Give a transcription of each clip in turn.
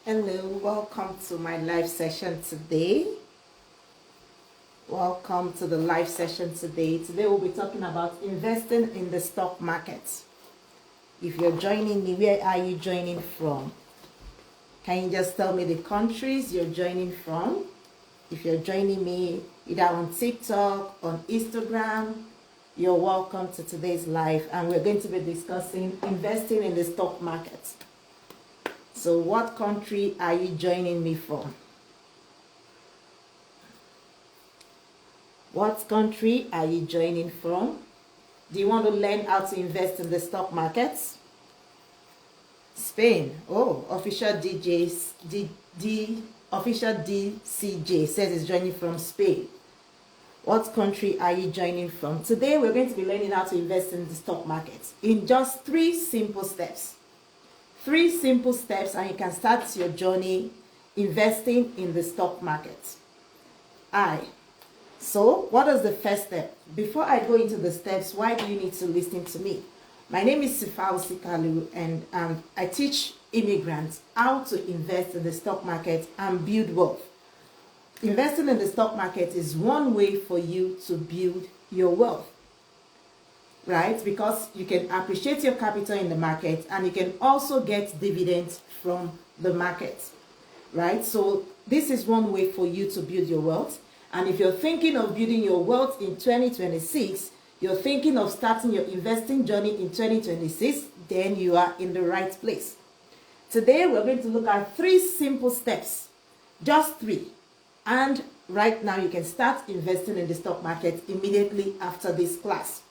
Hello, welcome to my live session today. Welcome to the live session today. Today we'll be talking about investing in the stock market. If you're joining me, where are you joining from? Can you just tell me the countries you're joining from? If you're joining me either on TikTok, on Instagram, you're welcome to today's live, and we're going to be discussing investing in the stock market. So what country are you joining me from? What country are you joining from? Do you want to learn how to invest in the stock markets? Spain. Oh, official DCJ says it's joining from Spain. What country are you joining from? Today we're going to be learning how to invest in the stock market in just 3 simple steps. 3 simple steps, and you can start your journey investing in the stock market. So what is the first step? Before I go into the steps, why do you need to listen to me? My name is Sifau Sikalu, and I teach immigrants how to invest in the stock market and build wealth. Investing in the stock market is one way for you to build your wealth, right? Because you can appreciate your capital in the market, and you can also get dividends from the market, right? So this is one way for you to build your wealth. And if you're thinking of building your wealth in 2026, you're thinking of starting your investing journey in 2026, then you are in the right place. Today, we're going to look at 3 simple steps, just 3. And right now, you can start investing in the stock market immediately after this class.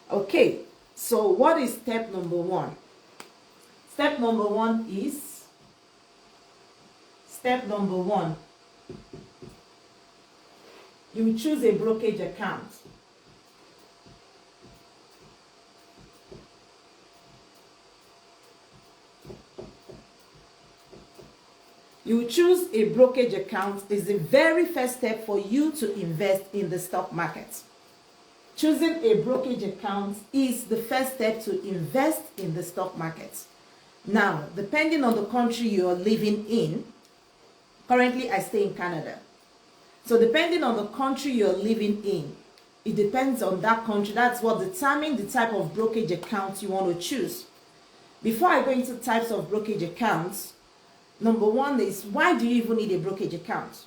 Okay, so what is step number 1? Step number 1, you will choose a brokerage account. You choose a brokerage account is the very first step for you to invest in the stock market. Choosing a brokerage account is the first step to invest in the stock market. Now, depending on the country you are living in, currently I stay in Canada. So depending on the country you're living in, it depends on that country. That's what determines the type of brokerage account you want to choose. Before I go into types of brokerage accounts, number 1 is, why do you even need a brokerage account?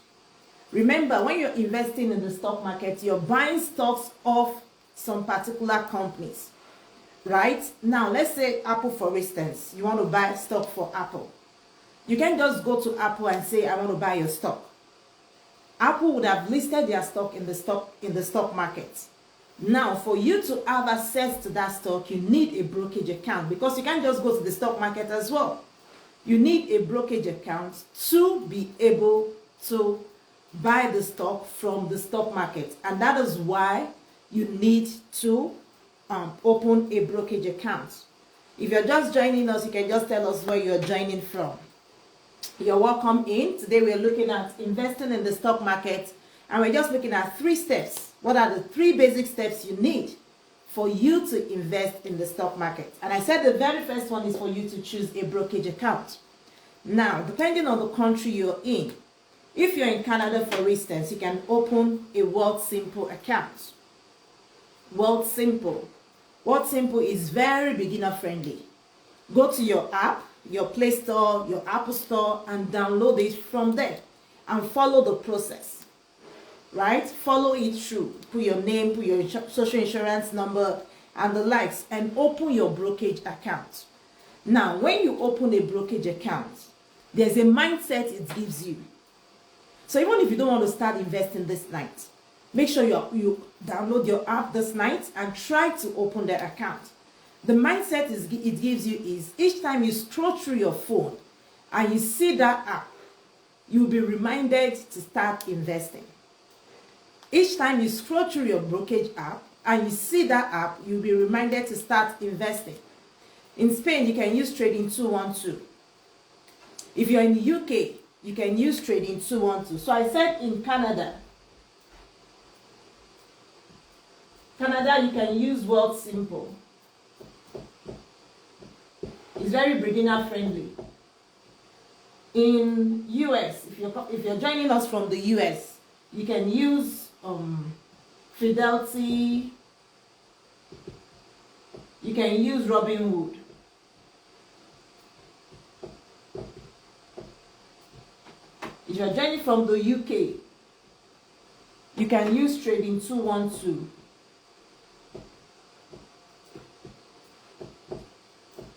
Remember, when you're investing in the stock market, you're buying stocks of some particular companies, right? Now, let's say Apple, for instance. You want to buy stock for Apple. You can't just go to Apple and say, I want to buy your stock. Apple would have listed their stock in the stock market. Now, for you to have access to that stock, you need a brokerage account, because you can't just go to the stock market as well. You need a brokerage account to be able to buy the stock from the stock market, and that is why you need to open a brokerage account. If you're just joining us, you can just tell us where you're joining from. You're welcome in. Today we're looking at investing in the stock market, and we're just looking at 3 steps. What are the 3 basic steps you need for you to invest in the stock market? And I said the very first one is for you to choose a brokerage account. Now, depending on the country you're in, if you're in Canada, for instance, you can open a Wealthsimple account. Wealthsimple is very beginner friendly. Go to your app, your Play Store, your Apple Store, and download it from there and follow the process, right? Follow it through. Put your name, put your social insurance number and the likes, and open your brokerage account. Now, when you open a brokerage account, there's a mindset it gives you. So even if you don't want to start investing this night, make sure you download your app this night and try to open the account. The mindset it gives you is, each time you scroll through your phone and you see that app, you'll be reminded to start investing. Each time you scroll through your brokerage app and you see that app, you'll be reminded to start investing. In Spain, you can use Trading 212. If you're in the UK, you can use Trading 212. So I said in Canada, you can use Wealthsimple. It's very beginner friendly. In US, if you're joining us from the US, you can use Fidelity, you can use Robinhood. If you're joining from the UK, you can use Trading 212.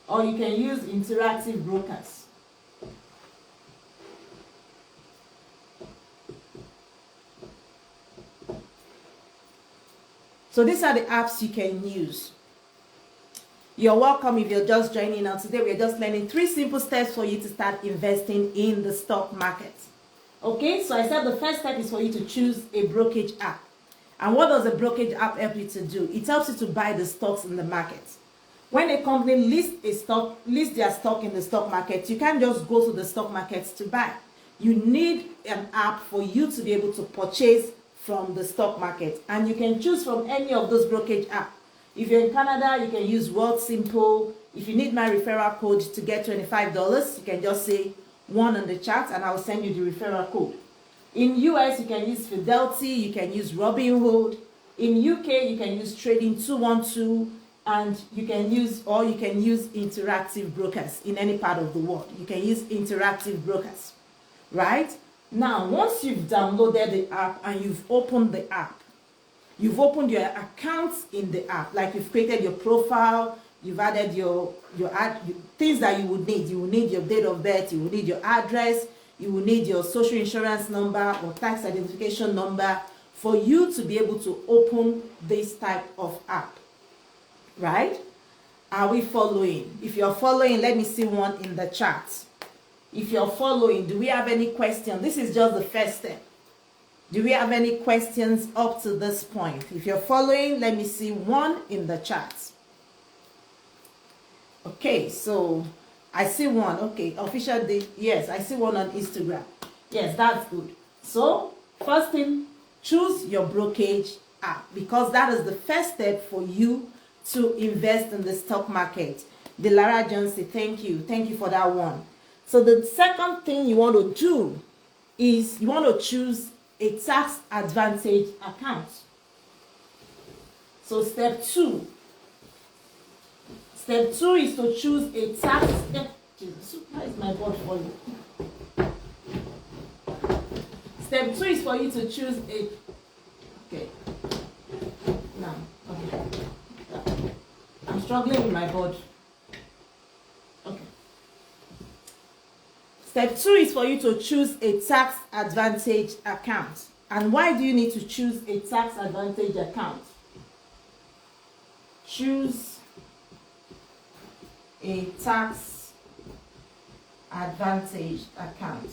Or you can use Interactive Brokers. So these are the apps you can use. You're welcome if you're just joining us. Today we're just learning 3 simple steps for you to start investing in the stock market. Okay, so I said the first step is for you to choose a brokerage app. And what does a brokerage app help you to do? It helps you to buy the stocks in the market. When a company lists their stock in the stock market, you can't just go to the stock markets to buy. You need an app for you to be able to purchase from the stock market. And you can choose from any of those brokerage apps. If you're in Canada, you can use Wealthsimple. If you need my referral code to get $25, you can just say 1 on the chat and I'll send you the referral code. In US, you can use Fidelity, you can use Robinhood. In UK, you can use Trading 212, and you can use Interactive Brokers in any part of the world. You can use Interactive Brokers, right? Now, once you've downloaded the app and you've opened the app, you've opened your accounts in the app, like you've created your profile, you've added your things that you would need. You will need your date of birth, you will need your address, you will need your social insurance number or tax identification number for you to be able to open this type of app, right? Are we following? If you're following, let me see one in the chat. If you're following, do we have any questions? This is just the first step. Do we have any questions up to this point? If you're following, let me see one in the chat. Okay, so I see one. Okay, official date. Yes, I see one on Instagram. Yes, that's good. So, first thing, choose your brokerage app, because that is the first step for you to invest in the stock market. Delara Johnson, thank you. Thank you for that one. So the second thing you want to do is you want to choose a tax advantage account. So step 2. Step 2 is to choose a tax. Jesus, why is my board falling? Step 2 is for you to choose a. Okay. Now, okay. I'm struggling with my board. Okay. Step 2 is for you to choose a tax advantage account. And why do you need to choose a tax advantage account? Choose a tax advantage account.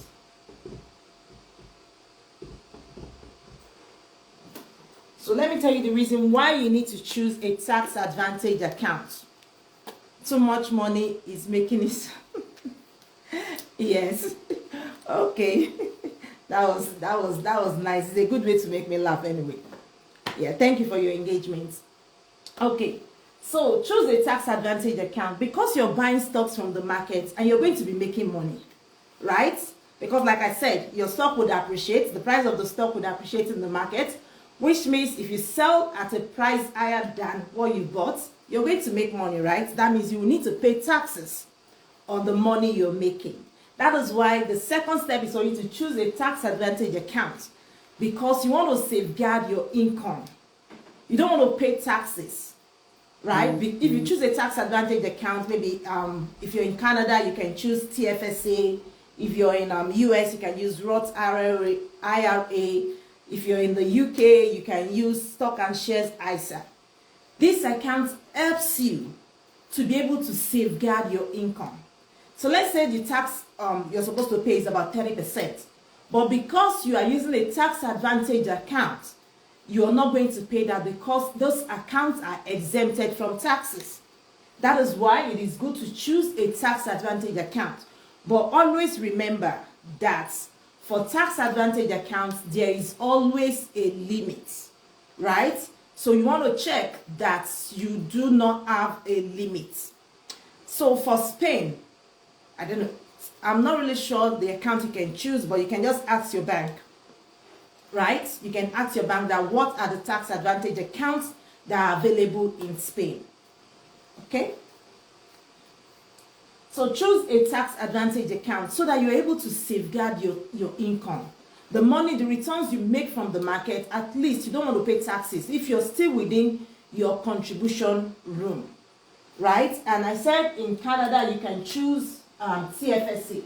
So let me tell you the reason why you need to choose a tax advantage account. Too much money is making it. Yes. Okay. That was nice. It's a good way to make me laugh anyway. Yeah, thank you for your engagement. Okay. So choose a tax advantage account because you're buying stocks from the market and you're going to be making money, right? Because like I said, your stock would appreciate, the price of the stock would appreciate in the market, which means if you sell at a price higher than what you bought, you're going to make money, right? That means you will need to pay taxes on the money you're making. That is why the second step is for you to choose a tax advantage account, because you want to safeguard your income. You don't want to pay taxes, right? If you choose a tax advantage account, maybe if you're in Canada, you can choose TFSA. If you're in US, you can use Roth IRA. If you're in the UK, you can use Stock and Shares ISA. This account helps you to be able to safeguard your income. So let's say the tax you're supposed to pay is about 30%. But because you are using a tax advantage account, you are not going to pay that because those accounts are exempted from taxes. That is why it is good to choose a tax advantage account. But always remember that for tax advantage accounts, there is always a limit, right? So you want to check that you do not have a limit. So for Spain, I don't know, I'm not really sure the account you can choose, but you can just ask your bank, right? You can ask your bank that what are the tax advantage accounts that are available in Spain, okay? So choose a tax advantage account so that you're able to safeguard your income. The money, the returns you make from the market, at least you don't want to pay taxes if you're still within your contribution room, right? And I said in Canada, you can choose TFSA,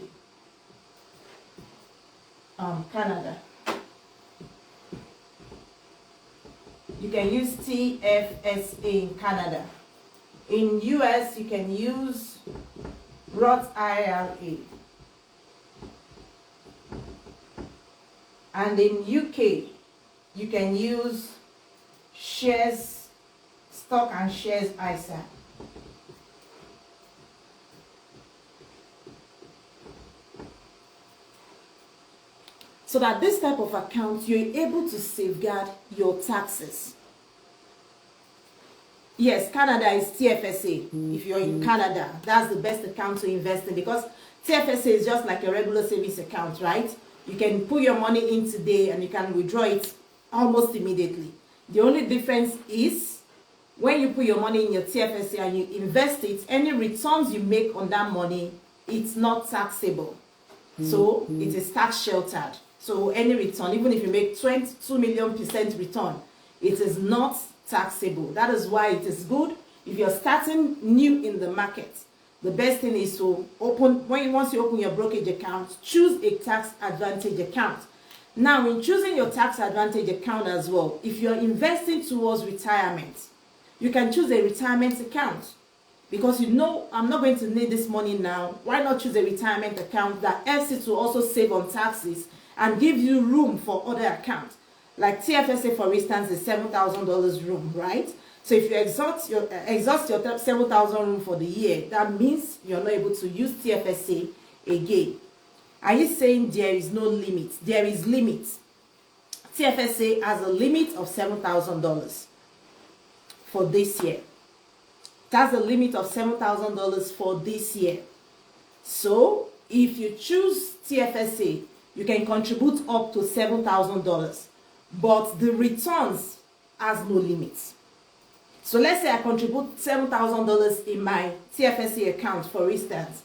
Canada. You can use TFSA in Canada. In US, you can use Roth IRA. And in UK, you can use shares, stock and shares ISA. So that this type of account, you're able to safeguard your taxes. Yes, Canada is TFSA. If you're in Canada, that's the best account to invest in, because TFSA is just like a regular savings account, right? You can put your money in today and you can withdraw it almost immediately. The only difference is when you put your money in your TFSA and you invest it, any returns you make on that money, it's not taxable. So it is tax sheltered. So any return, even if you make 22 million% return, it is not taxable. That is why it is good if you're starting new in the market. The best thing is to once you open your brokerage account, choose a tax advantage account. Now, in choosing your tax advantage account as well, if you're investing towards retirement, you can choose a retirement account, because you know I'm not going to need this money now. Why not choose a retirement account that helps you to also save on taxes and give you room for other accounts? Like TFSA, for instance, is $7,000 room, right? So if you exhaust your $7,000 room for the year, that means you're not able to use TFSA again. Are you saying there is no limit? There is limit. TFSA has a limit of $7,000 for this year. That's a limit of $7,000 for this year. So if you choose TFSA, you can contribute up to $7,000, but the returns has no limits. So let's say I contribute $7,000 in my TFSA account, for instance,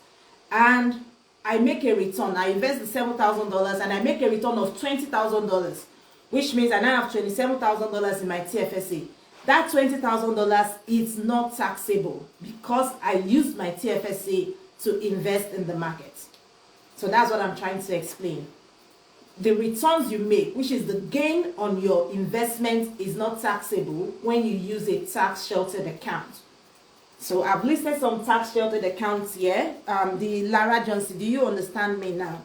and I make a return. I invest the $7,000 and I make a return of $20,000, which means I now have $27,000 in my TFSA. That $20,000 is not taxable because I used my TFSA to invest in the market. So that's what I'm trying to explain. The returns you make, which is the gain on your investment, is not taxable when you use a tax sheltered account. So I've listed some tax sheltered accounts here. The Lara Johnson, do you understand me now?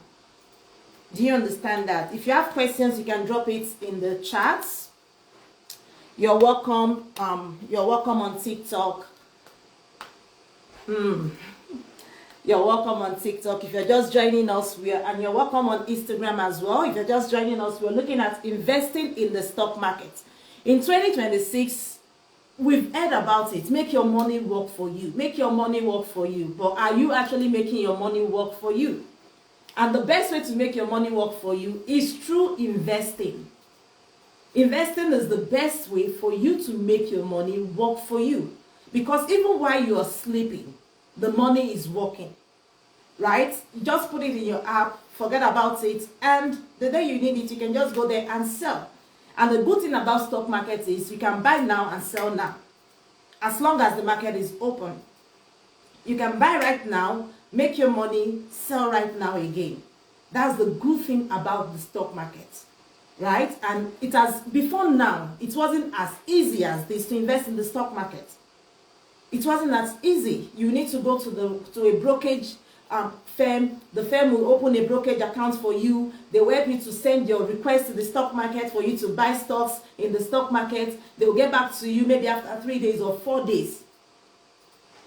Do you understand that? If you have questions, you can drop it in the chats. You're welcome. You're welcome on TikTok. You're welcome on TikTok. If you're just joining us, and you're welcome on Instagram as well. If you're just joining us, we're looking at investing in the stock market. In 2026, we've heard about it. Make your money work for you. Make your money work for you. But are you actually making your money work for you? And the best way to make your money work for you is through investing. Investing is the best way for you to make your money work for you. Because even while you are sleeping, the money is working, right? You just put it in your app, forget about it, and the day you need it, you can just go there and sell. And the good thing about stock market is you can buy now and sell now, as long as the market is open. You can buy right now, make your money, sell right now again. That's the good thing about the stock market, right? And it has, before now, it wasn't as easy as this to invest in the stock market. It wasn't as easy. You need to go to a brokerage firm. The firm will open a brokerage account for you. They will help you to send your request to the stock market for you to buy stocks in the stock market. They will get back to you maybe after 3 days or 4 days.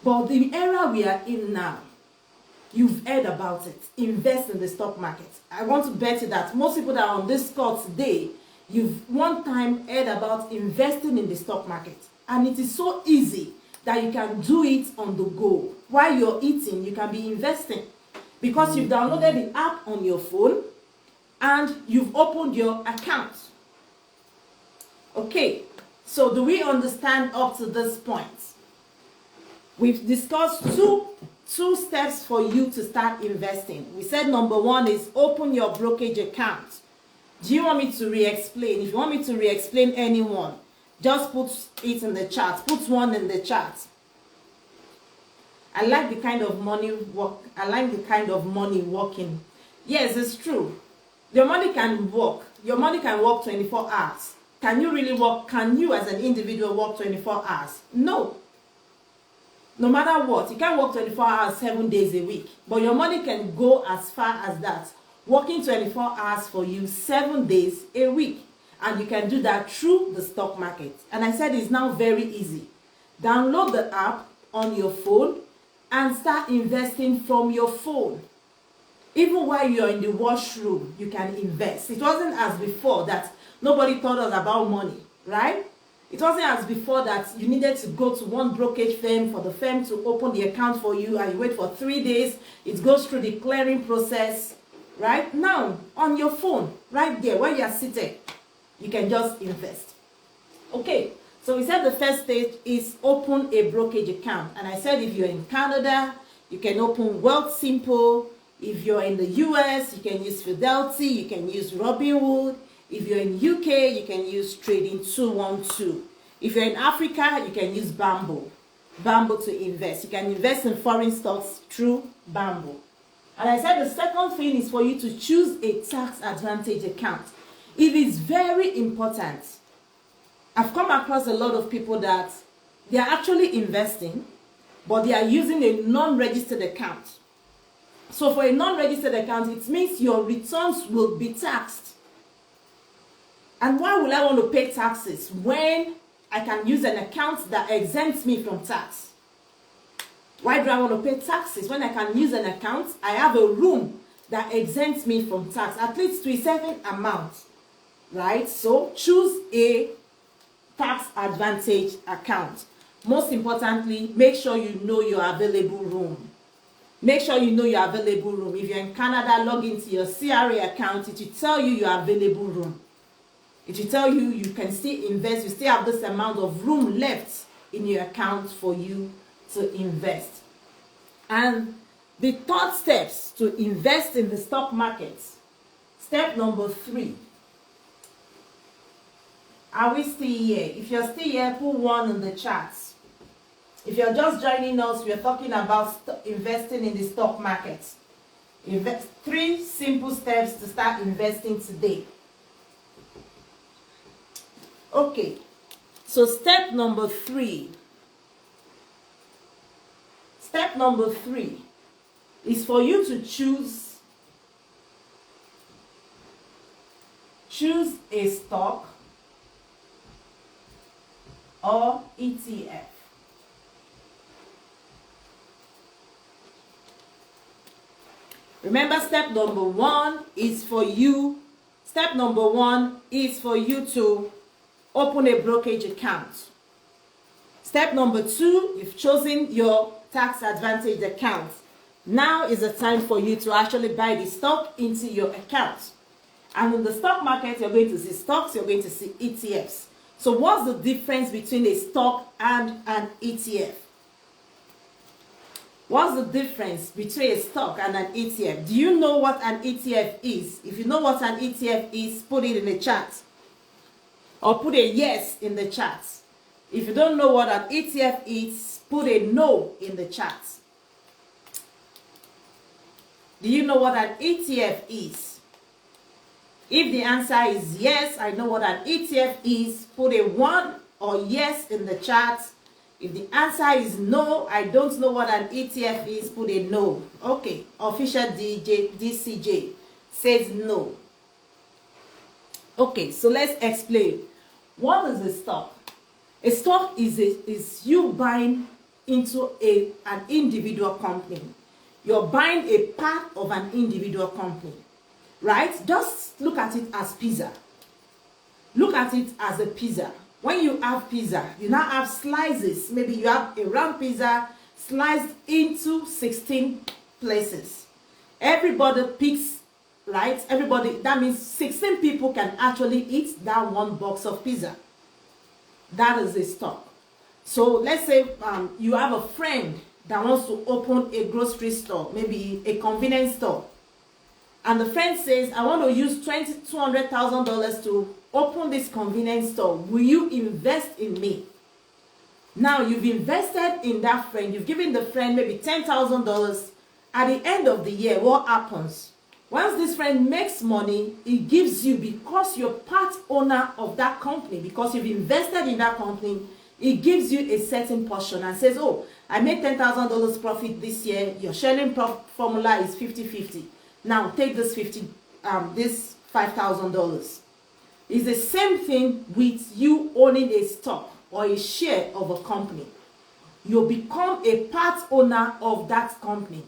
But the era we are in now, you've heard about it. Invest in the stock market. I want to bet you that most people that are on this call today, you've one time heard about investing in the stock market. And it is so easy that you can do it on the go. While you're eating, you can be investing. because you've downloaded the app on your phone and you've opened your account. Okay, so do we understand up to this point? We've discussed two steps for you to start investing. We said number one is open your brokerage account. Do you want me to re-explain? If you want me to re-explain anyone, just put it in the chat. Put one in the chat. I like the kind of money work. I like the kind of money working. Yes, it's true. Your money can work. Your money can work 24 hours. Can you really work? Can you as an individual work 24 hours? No. No matter what, you can't work 24 hours 7 days a week. But your money can go as far as that. Working 24 hours for you 7 days a week. And you can do that through the stock market. And I said it's now very easy. Download the app on your phone and start investing from your phone. Even while you're in the washroom, you can invest. It wasn't as before that nobody taught us about money, right? It wasn't as before that you needed to go to one brokerage firm for the firm to open the account for you and you wait for 3 days. It goes through the clearing process, right? Now, on your phone, right there, where you're seated, you can just invest. Okay, so we said the first stage is open a brokerage account. And I said if you're in Canada, you can open Wealthsimple. If you're in the US, you can use Fidelity, you can use Robinhood. If you're in UK, you can use Trading 212. If you're in Africa, you can use Bamboo to invest. You can invest in foreign stocks through Bamboo. And I said the second thing is for you to choose a tax advantage account. It is very important. I've come across a lot of people that they are actually investing, but they are using a non-registered account. So for a non-registered account, it means your returns will be taxed. And why will I want to pay taxes when I can use an account that exempts me from tax? Why do I want to pay taxes when I can use an account? I have a room that exempts me from tax, at least to a certain amount, right? So choose a tax advantage account. Most importantly, make sure you know your available room. Make sure you know your available room. If you're in Canada, log into your CRA account. It will tell you your available room. It will tell you you can still invest. You still have this amount of room left in your account for you to invest. And the third steps to invest in the stock market. Step number 3. Are we still here? If you're still here, put 1 in the chat. If you're just joining us, we're talking about investing in the stock market. 3 simple steps to start investing today. Okay, so step number 3. Step number 3 is for you to choose a stock or ETF. Remember, step number 1 is for you. Step number 1 is for you to open a brokerage account. Step number 2, you've chosen your tax advantage account. Now is the time for you to actually buy the stock into your account. And in the stock market, you're going to see stocks, you're going to see ETFs. So what's the difference between a stock and an ETF? What's the difference between a stock and an ETF? Do you know what an ETF is? If you know what an ETF is, put it in the chat. Or put a yes in the chat. If you don't know what an ETF is, put a no in the chat. Do you know what an ETF is? If the answer is yes, I know what an ETF is, put a 1 or yes in the chat. If the answer is no, I don't know what an ETF is, put a no. Okay, official DCJ says no. Okay, so let's explain. What is a stock? A stock is you buying into an individual company. You're buying a part of an individual company, right? Just look at it as pizza. Look at it as a pizza. When you have pizza, you now have slices. Maybe you have a round pizza sliced into 16 places. Everybody picks, right? Everybody, that means 16 people can actually eat that one box of pizza. That is a stock. So let's say you have a friend that wants to open a grocery store, maybe a convenience store. And the friend says, I want to use $200,000 to open this convenience store. Will you invest in me? Now you've invested in that friend. You've given the friend maybe $10,000. At the end of the year, what happens? Once this friend makes money, it gives you, because you're part owner of that company, because you've invested in that company, it gives you a certain portion and says, oh, I made $10,000 profit this year. Your sharing formula is 50-50. Now take this this $5,000. It's the same thing with you owning a stock or a share of a company. You become a part owner of that company,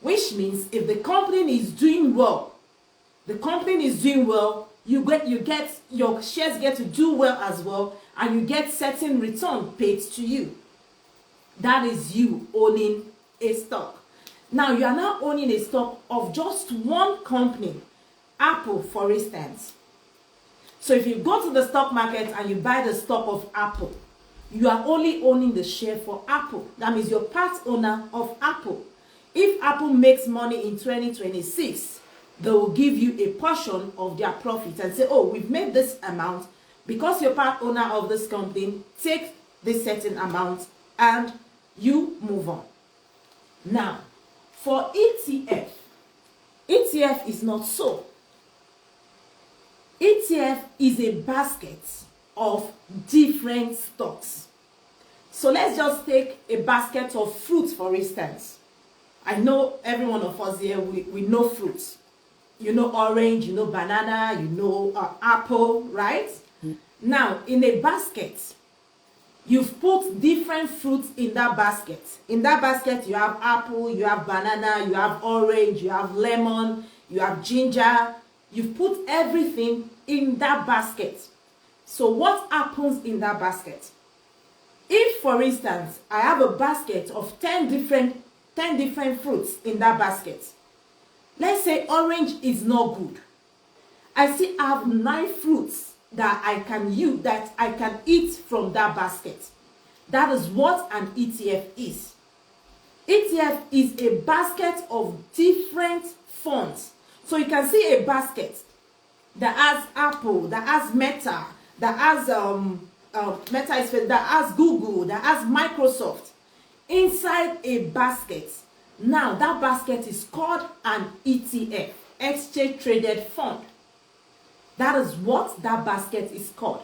which means if the company is doing well, your shares get to do well as well, and you get certain return paid to you. That is you owning a stock. Now you are now owning a stock of just one company, Apple, for instance. So if you go to the stock market and you buy the stock of Apple, you are only owning the share for Apple. That means you're part owner of Apple. If Apple makes money in 2026, they will give you a portion of their profit and say, oh, we've made this amount. Because you're part owner of this company, take this certain amount and you move on. Now, for ETF is not so. ETF is a basket of different stocks. So let's just take a basket of fruits, for instance. I know every one of us here, we know fruits. You know orange, you know banana, you know apple, right? Now, in a basket, you've put different fruits in that basket. In that basket, you have apple, you have banana, you have orange, you have lemon, you have ginger. You've put everything in that basket. So what happens in that basket? If, for instance, I have a basket of 10 different fruits in that basket. Let's say orange is not good. I still have 9 fruits that I can use, that I can eat from that basket. That is what an ETF is. ETF is a basket of different funds. So you can see a basket that has Apple, that has Meta, that has that has Google, that has Microsoft inside a basket. Now that basket is called an ETF, exchange traded fund. That is what that basket is called.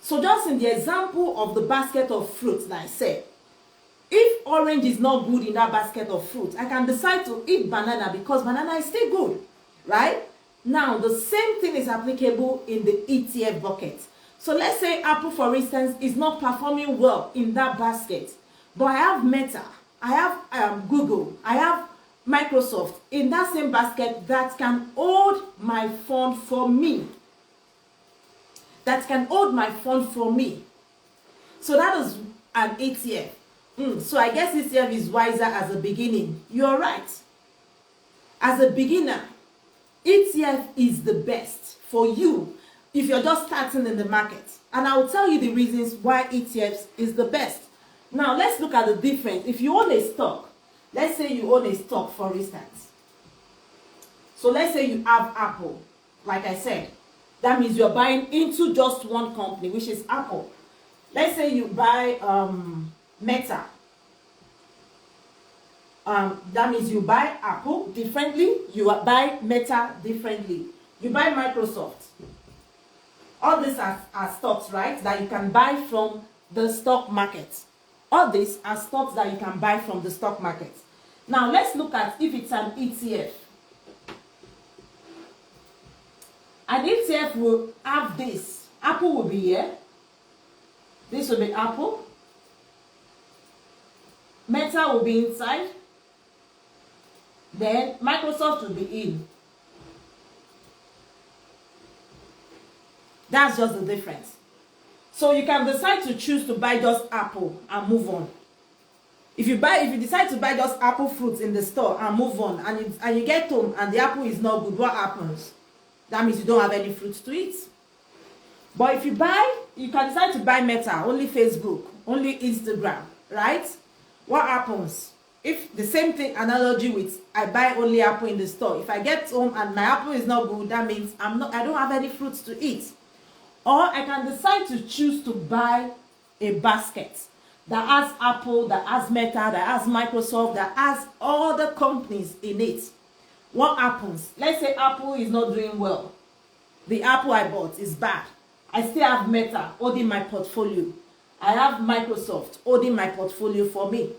So just in the example of the basket of fruits that I said, if orange is not good in that basket of fruit, I can decide to eat banana because banana is still good, right? Now the same thing is applicable in the ETF bucket. So let's say Apple, for instance, is not performing well in that basket, but I have Meta, I have Google, I have Microsoft in that same basket that can hold my fund for me. That can hold my fund for me. So that is an ETF. So I guess ETF is wiser as a beginning. You're right. As a beginner, ETF is the best for you if you're just starting in the market. And I will tell you the reasons why ETFs is the best. Now let's look at the difference. If you own a stock, let's say you own a stock, for instance. So let's say you have Apple, like I said. That means you're buying into just one company, which is Apple. Let's say you buy Meta. That means you buy Apple differently, you buy Meta differently. You buy Microsoft. All these are stocks, right, that you can buy from the stock market. All these are stocks that you can buy from the stock market. Now let's look at if it's an ETF. An ETF will have this. Apple will be here. This will be Apple. Meta will be inside. Then Microsoft will be in. That's just the difference. So you can decide to choose to buy just Apple and move on. If you decide to buy just apple fruits in the store and move on, and you get home and the apple is not good, what happens? That means you don't have any fruits to eat. But if you can decide to buy Meta, only Facebook, only Instagram, right? What happens? If the same thing analogy with I buy only apple in the store, if I get home and my apple is not good, that means I don't have any fruits to eat. Or I can decide to choose to buy a basket that has Apple, that has Meta, that has Microsoft, that has all the companies in it. What happens? Let's say Apple is not doing well. The Apple I bought is bad. I still have Meta holding my portfolio. I have Microsoft holding my portfolio for me.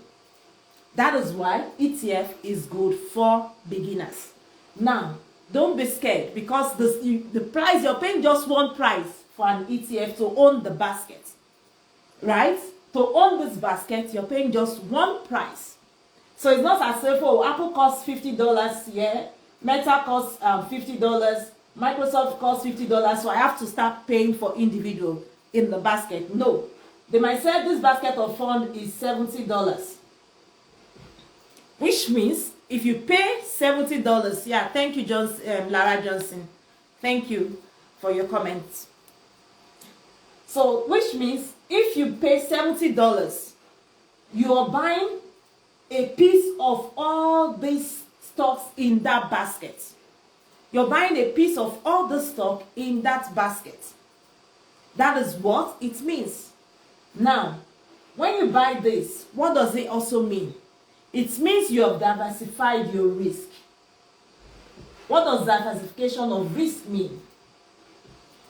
That is why ETF is good for beginners. Now, don't be scared, because the price, you're paying just one price for an ETF to own the basket, right? To own this basket, you're paying just one price. So it's not as if, oh, Apple costs $50 here, Meta costs $50, Microsoft costs $50, so I have to start paying for individual in the basket. No. They might say this basket of fund is $70. Which means if you pay $70, yeah, thank you, Lara Johnson. Thank you for your comments. So, which means if you pay $70, you are buying a piece of all these stocks in that basket. You're buying a piece of all the stock in that basket. That is what it means. Now, when you buy this, what does it also mean? It means you have diversified your risk. What does diversification of risk mean?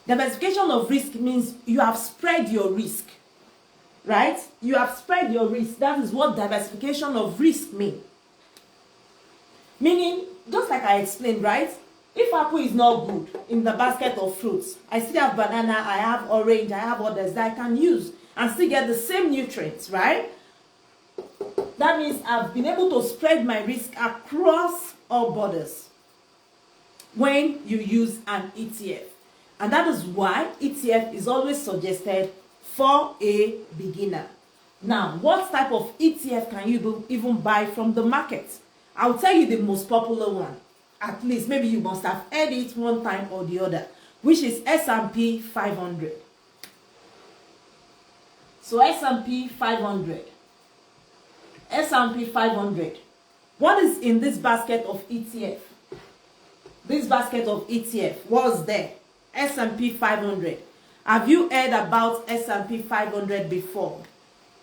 Diversification of risk means you have spread your risk, right? You have spread your risk. That is what diversification of risk means. Meaning, just like I explained, right? If apple is not good in the basket of fruits, I still have banana, I have orange, I have others that I can use and still get the same nutrients, right? That means I've been able to spread my risk across all borders when you use an ETF. And that is why ETF is always suggested for a beginner. Now, what type of ETF can you even buy from the market? I'll tell you the most popular one. At least, maybe you must have heard it one time or the other, which is S&P 500. So S&P 500. S&P 500. What is in this basket of ETF? This basket of ETF, what's there? S&P 500. Have you heard about S&P 500 before?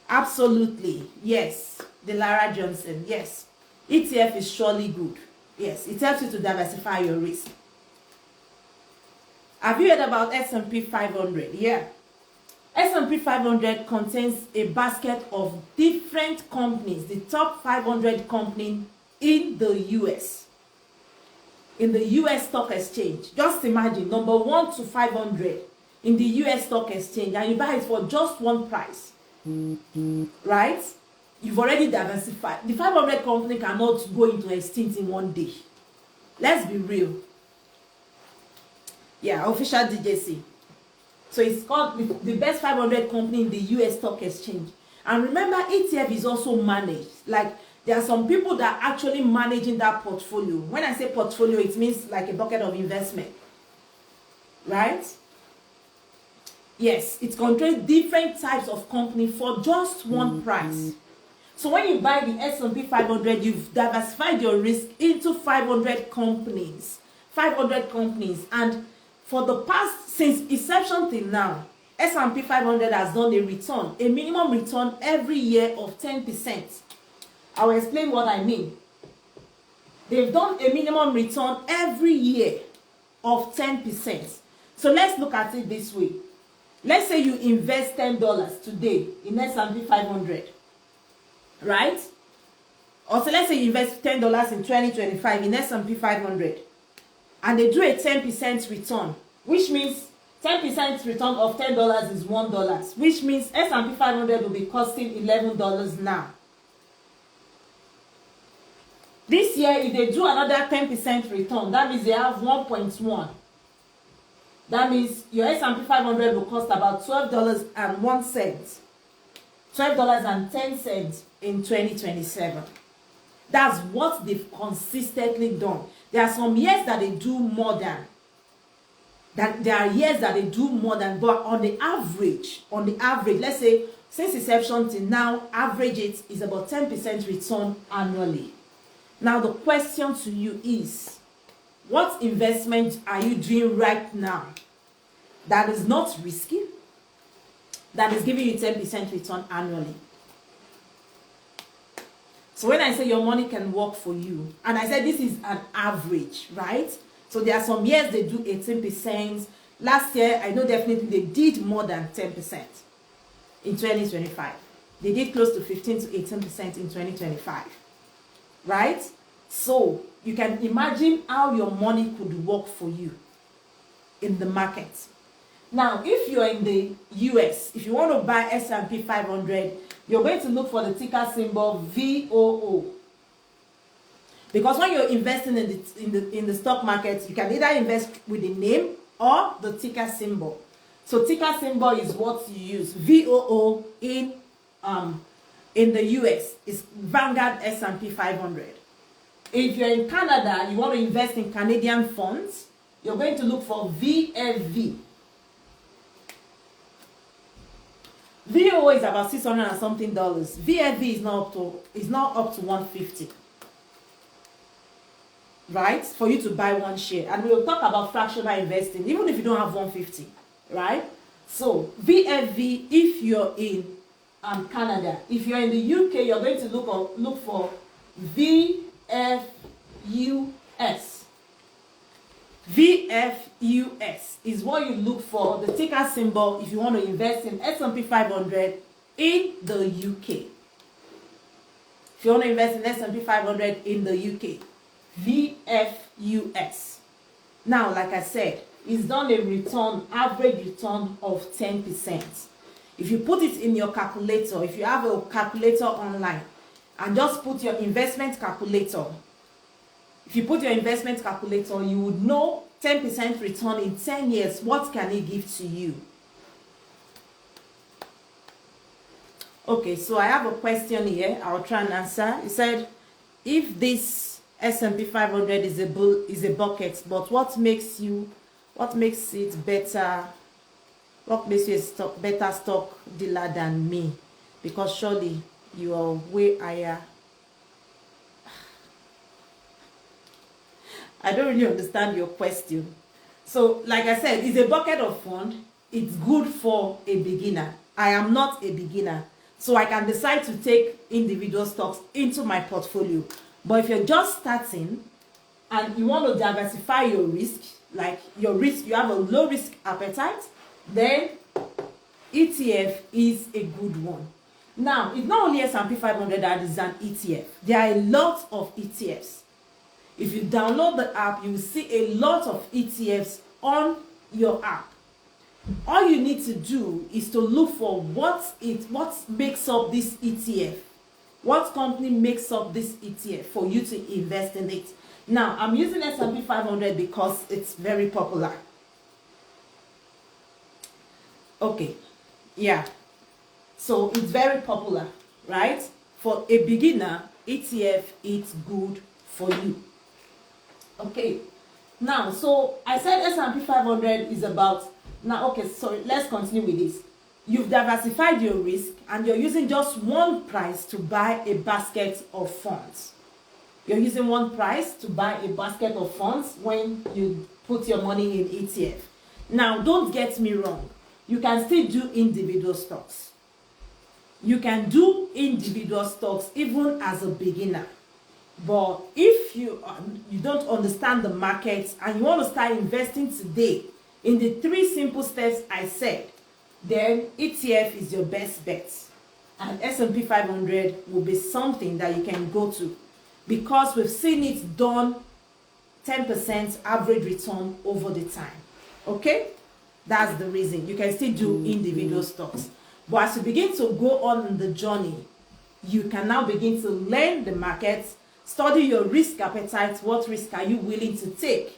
Absolutely, yes. Lara Johnson, yes. ETF is surely good. Yes, it helps you to diversify your risk. Have you heard about S&P 500? Yeah. S&P 500 contains a basket of different companies, the top 500 companies in the US. In the US stock exchange. Just imagine, number 1 to 500 in the US stock exchange, and you buy it for just one price. Right? You've already diversified. The 500 company cannot go into extinct in one day. Let's be real. Yeah, official DJC. So it's called the best 500 company in the US stock exchange. And remember, ETF is also managed. Like, there are some people that are actually managing that portfolio. When I say portfolio, it means like a bucket of investment. Right? Yes, it contains different types of company for just one price. So when you buy the S&P 500, you've diversified your risk into 500 companies. 500 companies. And for the past, since inception till now, S&P 500 has done a return, a minimum return every year of 10%. I will explain what I mean. They've done a minimum return every year of 10%. So let's look at it this way. Let's say you invest $10 today in S&P 500. Right? Or so let's say you invest $10 in 2025 in S&P 500. And they do a 10% return. Which means 10% return of $10 is $1. Which means S&P 500 will be costing $11 now. This year, if they do another 10% return, that means they have 1.1. That means your S&P 500 will cost about $12.01. $12.10 in 2027. That's what they've consistently done. There are some years that they do more than that. There are years that they do more than, but on the average, let's say since inception till now, average it is about 10% return annually. Now the question to you is, what investment are you doing right now that is not risky, that is giving you 10% return annually? So when I say your money can work for you, and I said this is an average, right? So there are some years they do 18%. Last year, I know definitely they did more than 10% in 2025. They did close to 15 to 18% in 2025, right? So you can imagine how your money could work for you in the market. Now, if you're in the US, if you want to buy S&P 500, you're going to look for the ticker symbol VOO. Because when you're investing in the stock market, you can either invest with the name or the ticker symbol. So ticker symbol is what you use. VOO in the US is Vanguard S&P 500. If you're in Canada, you want to invest in Canadian funds, you're going to look for VFV. VOO is about $600 and something. VFV is not up to 150. Right? For you to buy one share. And we'll talk about fractional investing, even if you don't have 150. Right? So VFV, if you're in Canada. If you're in the UK, you're going to look for VFUS. VFUS is what you look for, the ticker symbol, if you want to invest in S&P 500 in the UK. If you want to invest in S&P 500 in the UK, VFUS. Now, like I said, it's done a average return of 10%. If you put it in your calculator, if you have a calculator online, and just put your investment calculator, if you put your investment calculator, you would know 10% return in 10 years. What can it give to you? Okay, so I have a question here. I'll try and answer. It said, if this S&P 500 is a bucket, but what makes it better? What makes you a better stock dealer than me? Because surely you are way higher. I don't really understand your question. So, like I said, it's a bucket of fund. It's good for a beginner. I am not a beginner, so I can decide to take individual stocks into my portfolio. But if you're just starting and you want to diversify your risk, like your risk, you have a low risk appetite, then ETF is a good one. Now, it's not only S&P 500 that is an ETF. There are a lot of ETFs. If you download the app, you will see a lot of ETFs on your app. All you need to do is to look for what makes up this ETF. What company makes up this ETF for you to invest in it. Now, I'm using S&P 500 because it's very popular. Okay, yeah. So it's very popular, right? For a beginner, ETF, it's good for you. Okay, now, so I said S&P 500 is about, now, okay, so let's continue with this. You've diversified your risk and you're using just one price to buy a basket of funds. You're using one price to buy a basket of funds when you put your money in ETF. Now, don't get me wrong. You can still do individual stocks. You can do individual stocks even as a beginner. But if you don't understand the market and you want to start investing today in the 3 simple steps I said, then ETF is your best bet. And S&P 500 will be something that you can go to because we've seen it done 10% average return over the time. Okay? That's the reason. You can still do individual stocks. But as you begin to go on the journey, you can now begin to learn the market, study your risk appetite. What risk are you willing to take?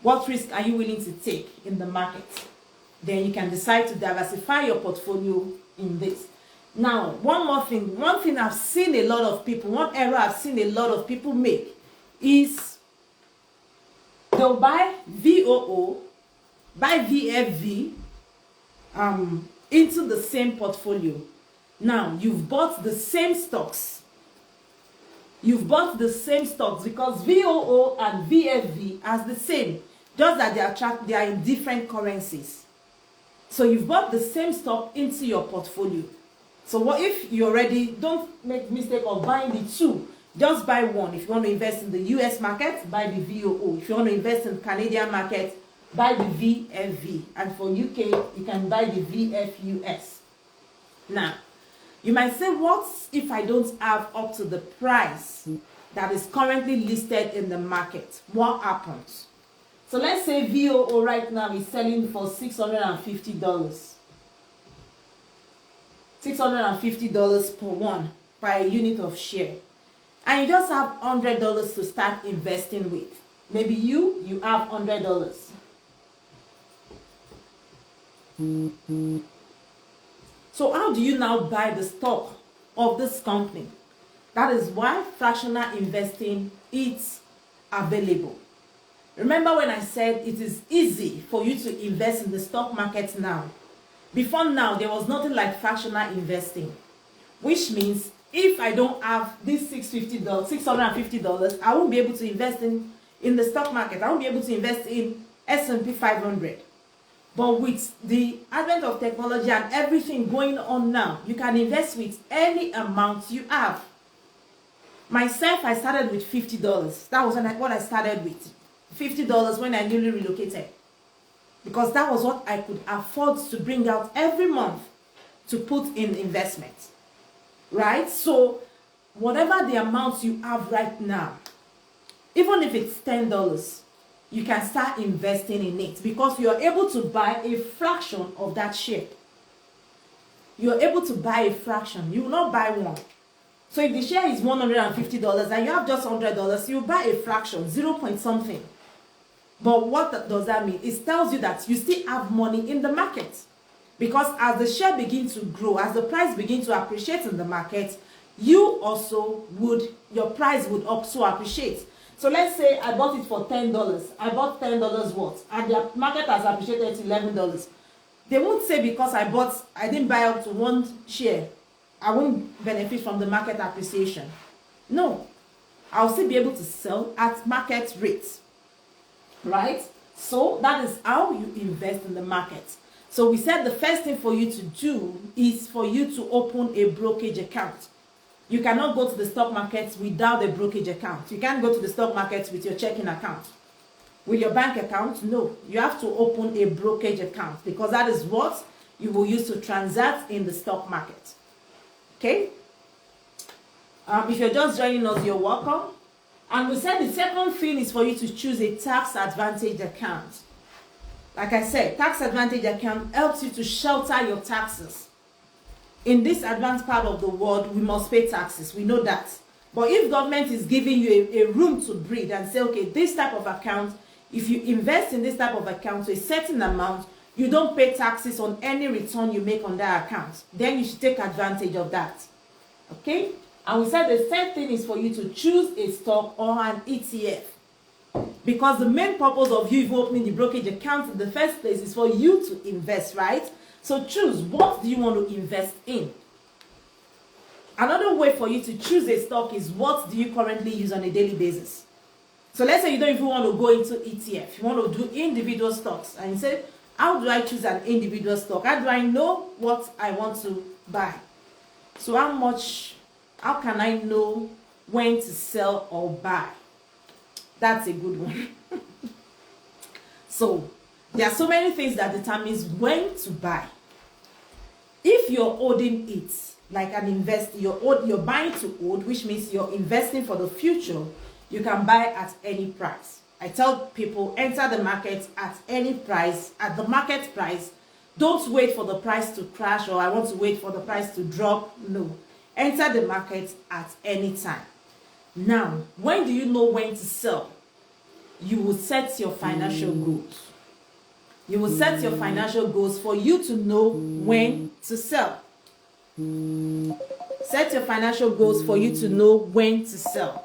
What risk are you willing to take in the market? then you can decide to diversify your portfolio in this. Now, one thing I've seen a lot of people, one error I've seen a lot of people make is they'll buy VOO, buy VFV into the same portfolio. Now, you've bought the same stocks. You've bought the same stocks because VOO and VFV are the same, just that they are in different currencies. So you've bought the same stock into your portfolio. So what if you already, don't make the mistake of buying the two. Just buy one. If you want to invest in the US market, buy the VOO. If you want to invest in the Canadian market, buy the VFV. And for UK, you can buy the VFUS. Now, you might say, what if I don't have up to the price that is currently listed in the market? What happens? So let's say VOO right now is selling for $650. $650 per one, per unit of share. And you just have $100 to start investing with. Maybe you have $100. So how do you now buy the stock of this company? That is why fractional investing is available. Remember when I said it is easy for you to invest in the stock market now? Before now, there was nothing like fractional investing, which means if I don't have this $650, I won't be able to invest in the stock market. I won't be able to invest in S&P 500. But with the advent of technology and everything going on now, you can invest with any amount you have. Myself, I started with $50. That was what I started with. $50 when I newly relocated. Because that was what I could afford to bring out every month to put in investment. Right? So, whatever the amount you have right now, even if it's $10, you can start investing in it because you are able to buy a fraction of that share. You are able to buy a fraction. You will not buy one. So if the share is $150 and you have just $100, you buy a fraction, 0 point something. But what does that mean? It tells you that you still have money in the market. Because as the share begins to grow, as the price begins to appreciate in the market, your price would also appreciate. So let's say I bought it for $10. I bought $10 worth, and the market has appreciated to $11. They won't say because I didn't buy up to one share, I won't benefit from the market appreciation. No, I'll still be able to sell at market rates. Right? So that is how you invest in the market. So we said the first thing for you to do is for you to open a brokerage account. You cannot go to the stock market without a brokerage account. You can't go to the stock market with your checking account. With your bank account, no. You have to open a brokerage account because that is what you will use to transact in the stock market. Okay? If you're just joining us, you're welcome. And we said the second thing is for you to choose a tax advantage account. Like I said, tax advantage account helps you to shelter your taxes. In this advanced part of the world, we must pay taxes. We know that. But if government is giving you a room to breathe and say, okay, this type of account, if you invest in this type of account to a certain amount, you don't pay taxes on any return you make on that account. Then you should take advantage of that. Okay? And we said the third thing is for you to choose a stock or an ETF. Because the main purpose of you opening the brokerage account in the first place is for you to invest, right? So choose, what do you want to invest in? Another way for you to choose a stock is what do you currently use on a daily basis? So let's say you don't even want to go into ETF. You want to do individual stocks. And you say, how do I choose an individual stock? How do I know what I want to buy? So how can I know when to sell or buy? That's a good one. So, there are so many things that determines when to buy. If you're holding it, like an investor, you're buying to hold, which means you're investing for the future, you can buy at any price. I tell people, enter the market at any price, at the market price. Don't wait for the price to crash or I want to wait for the price to drop. No. Enter the market at any time. Now, when do you know when to sell? You will set your financial goals. You will set your financial goals for you to know when to sell. Set your financial goals for you to know when to sell.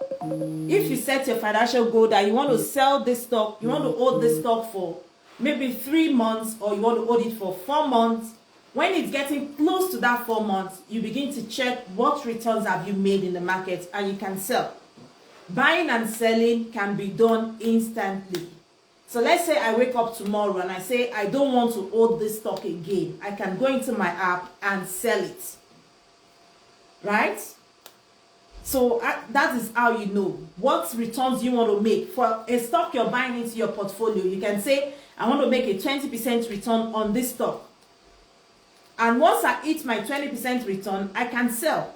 If you set your financial goal that you want to sell this stock, you want to hold this stock for maybe 3 months, or you want to hold it for 4 months, when it's getting close to that 4 months, you begin to check what returns have you made in the market, and you can sell. Buying and selling can be done instantly. So let's say I wake up tomorrow and I say I don't want to hold this stock again. I can go into my app and sell it. Right? So that is how you know what returns you want to make. For a stock you're buying into your portfolio, you can say, I want to make a 20% return on this stock. And once I hit my 20% return, I can sell.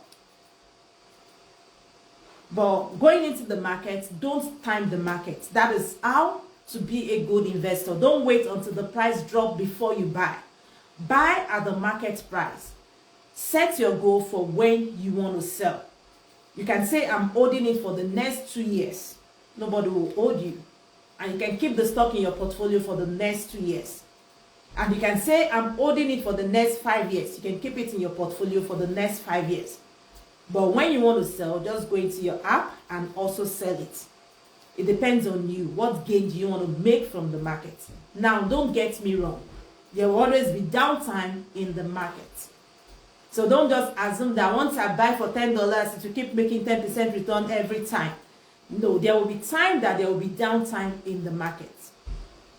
But going into the market, don't time the market. That is how to be a good investor. Don't wait until the price drops before you buy. Buy at the market price. Set your goal for when you want to sell. You can say, I'm holding it for the next 2 years. Nobody will hold you. And you can keep the stock in your portfolio for the next 2 years. And you can say, I'm holding it for the next 5 years. You can keep it in your portfolio for the next 5 years. But when you want to sell, just go into your app and also sell it. It depends on you. What gain do you want to make from the market? Now, don't get me wrong. There will always be downtime in the market. So don't just assume that once I buy for $10, it will keep making 10% return every time. No, there will be time that there will be downtime in the market.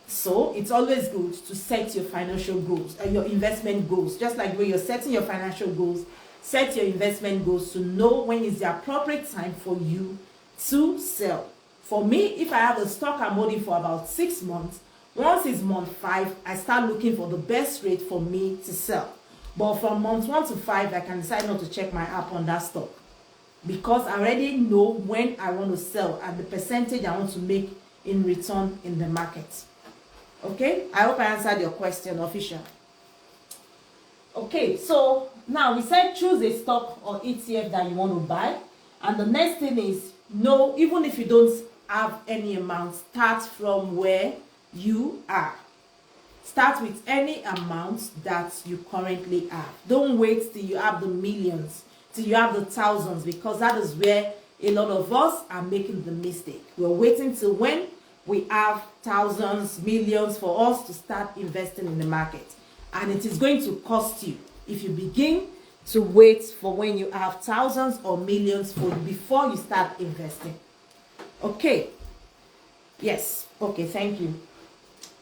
So it's always good to set your financial goals and your investment goals. Just like when you're setting your financial goals, set your investment goals to know when is the appropriate time for you to sell. For me, if I have a stock I'm holding for about 6 months, once it's month 5, I start looking for the best rate for me to sell. But from month 1 to 5, I can decide not to check my app on that stock, because I already know when I want to sell and the percentage I want to make in return in the market. Okay, I hope I answered your question, Official. Okay, so now we said choose a stock or ETF that you want to buy. And the next thing is, no, even if you don't have any amount, start from where you are. Start with any amount that you currently have. Don't wait till you have the millions, till you have the thousands, because that is where a lot of us are making the mistake. We're waiting till when we have thousands, millions for us to start investing in the market. And it is going to cost you if you begin to wait for when you have thousands or millions before you start investing. Okay. Yes. Okay, thank you.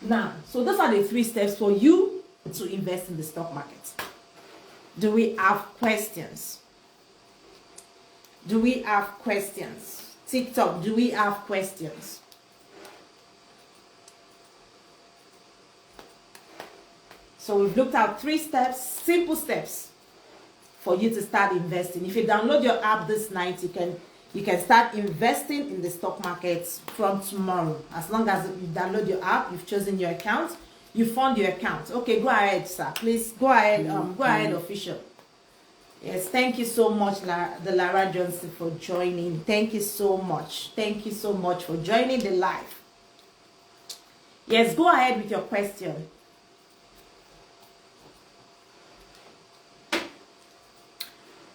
Now, so those are the 3 steps for you to invest in the stock market. Do we have questions? Do we have questions? TikTok, do we have questions? So we've looked at 3 steps, simple steps for you to start investing. If you download your app this night, you can start investing in the stock market from tomorrow. As long as you download your app, you've chosen your account, you fund your account. Okay, go ahead, sir. Please go ahead. Go ahead, Official. Yes, thank you so much, Lara Johnson, for joining. Thank you so much. Thank you so much for joining the live. Yes, go ahead with your question.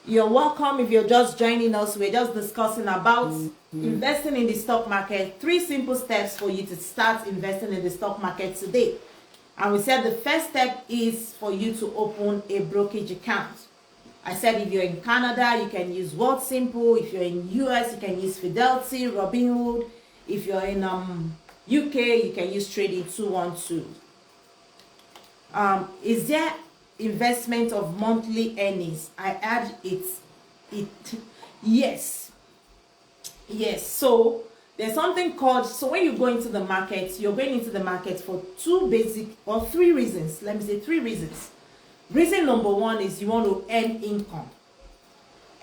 You're welcome. If you're just joining us, we're just discussing about investing in the stock market. 3 simple steps for you to start investing in the stock market today. And we said the first step is for you to open a brokerage account. I said if you're in Canada, you can use Wealthsimple. If you're in US, you can use Fidelity, Robinhood. If you're in UK, you can use Trading 212. Is there investment of monthly earnings? I add it yes. So there's something called, so when you go into the market, you're going into the market for 2 basic or 3 reasons. Let me say 3 reasons. Reason number 1 is you want to earn income.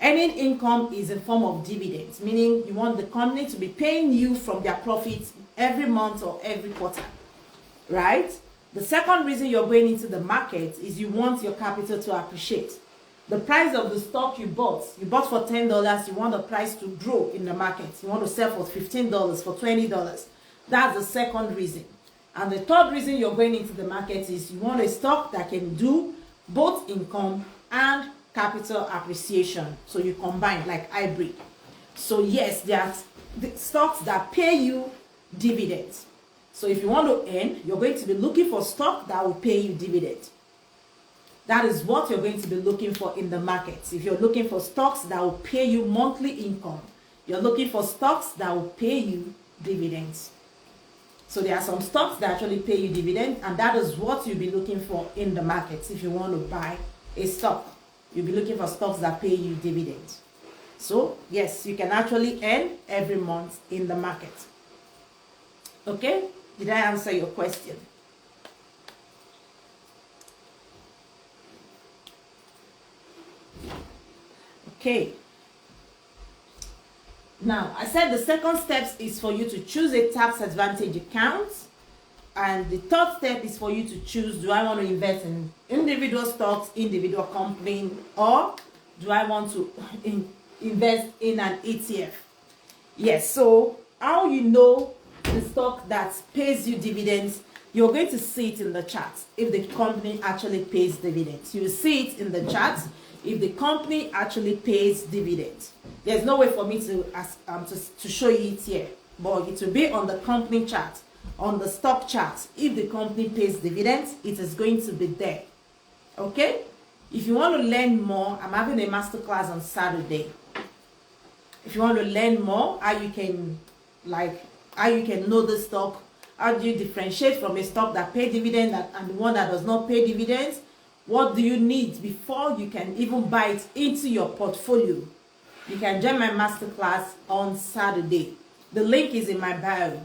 Earning income is a form of dividends, meaning you want the company to be paying you from their profits every month or every quarter, right? The second reason you're going into the market is you want your capital to appreciate. The price of the stock you bought for $10, you want the price to grow in the market. You want to sell for $15, for $20. That's the second reason. And the third reason you're going into the market is you want a stock that can do both income and capital appreciation. So you combine like hybrid. So yes, there are the stocks that pay you dividends. So if you want to earn, you're going to be looking for stock that will pay you dividends. That is what you're going to be looking for in the markets. If you're looking for stocks that will pay you monthly income, you're looking for stocks that will pay you dividends. So there are some stocks that actually pay you dividends, and that is what you'll be looking for in the markets. If you want to buy a stock, you'll be looking for stocks that pay you dividends. So yes, you can actually earn every month in the market. Okay? Did I answer your question? Okay. Now, I said the second step is for you to choose a tax advantage account. And the third step is for you to choose, do I want to invest in individual stocks, individual company, or do I want to invest in an ETF? Yes, so how you know the stock that pays you dividends, you're going to see it in the chart if the company actually pays dividends. You will see it in the chart if the company actually pays dividends. There's no way for me to show you it here, but it will be on the company chart, on the stock chart. If the company pays dividends, it is going to be there. Okay? If you want to learn more, I'm having a masterclass on Saturday. If you want to learn more, how you can know the stock, how do you differentiate from a stock that pays dividends and the one that does not pay dividends? What do you need before you can even buy it into your portfolio? You can join my masterclass on Saturday. The link is in my bio.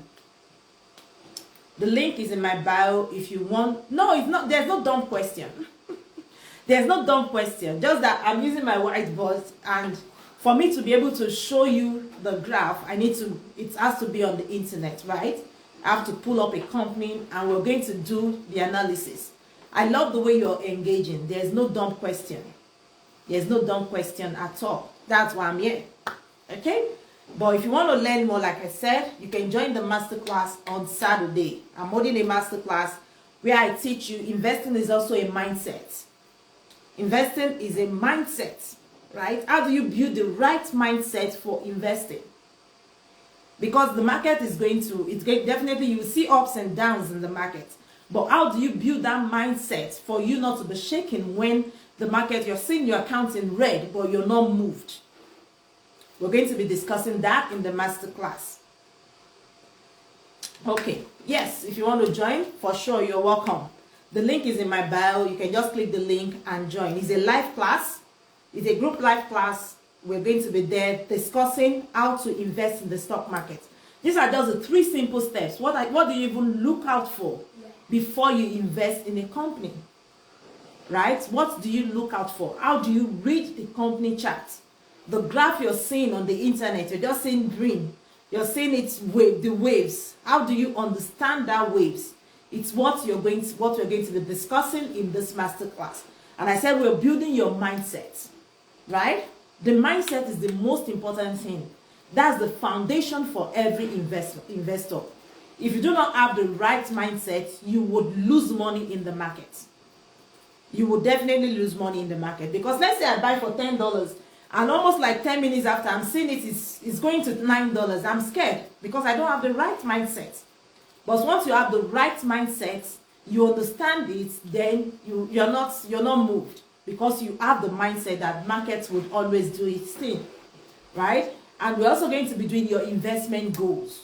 The link is in my bio if you want. No, it's not. There's no dumb question. There's no dumb question. Just that I'm using my whiteboard, and for me to be able to show you the graph, it has to be on the internet, right? I have to pull up a company and we're going to do the analysis. I love the way you're engaging. There's no dumb question. There's no dumb question at all. That's why I'm here. Okay? But if you want to learn more, like I said, you can join the masterclass on Saturday. I'm holding a masterclass where I teach you investing is also a mindset. Investing is a mindset, right? How do you build the right mindset for investing? Because the market is definitely, you will see ups and downs in the market. But how do you build that mindset for you not to be shaken when the market, you're seeing your account in red, but you're not moved? We're going to be discussing that in the masterclass. Okay, yes, if you want to join, for sure, you're welcome. The link is in my bio. You can just click the link and join. It's a live class. It's a group live class. We're going to be there discussing how to invest in the stock market. These are just the 3 simple steps. What do you even look out for before you invest in a company? Right? What do you look out for? How do you read the company chart? The graph you're seeing on the internet, you're just seeing green. You're seeing the waves. How do you understand that waves? It's what we're going to be discussing in this masterclass. And I said we're building your mindset, right? The mindset is the most important thing. That's the foundation for every investor. If you do not have the right mindset, you would lose money in the market. You would definitely lose money in the market. Because let's say I buy for $10 and almost like 10 minutes after I'm seeing it's going to $9. I'm scared because I don't have the right mindset. But once you have the right mindset, you understand it, then you're not moved because you have the mindset that markets would always do its thing, right? And we're also going to be doing your investment goals.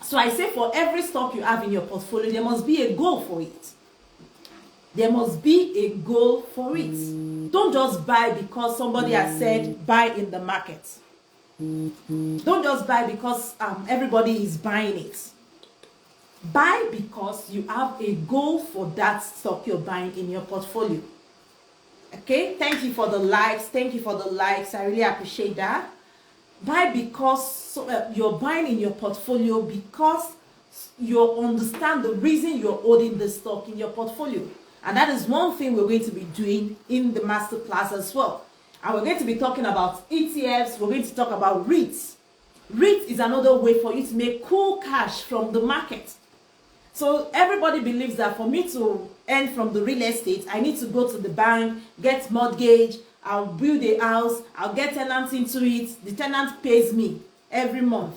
So I say for every stock you have in your portfolio, there must be a goal for it. There must be a goal for it. Don't just buy because somebody has said buy in the market. Don't just buy because everybody is buying it. Buy because you have a goal for that stock you're buying in your portfolio. Okay, thank you for the likes. Thank you for the likes. I really appreciate that. Buy because you're buying in your portfolio because you understand the reason you're holding the stock in your portfolio. And that is one thing we're going to be doing in the masterclass as well. And we're going to be talking about ETFs. We're going to talk about REITs. REIT is another way for you to make cool cash from the market. So everybody believes that for me to earn from the real estate, I need to go to the bank, get mortgage, I'll build a house, I'll get tenants into it, the tenant pays me every month.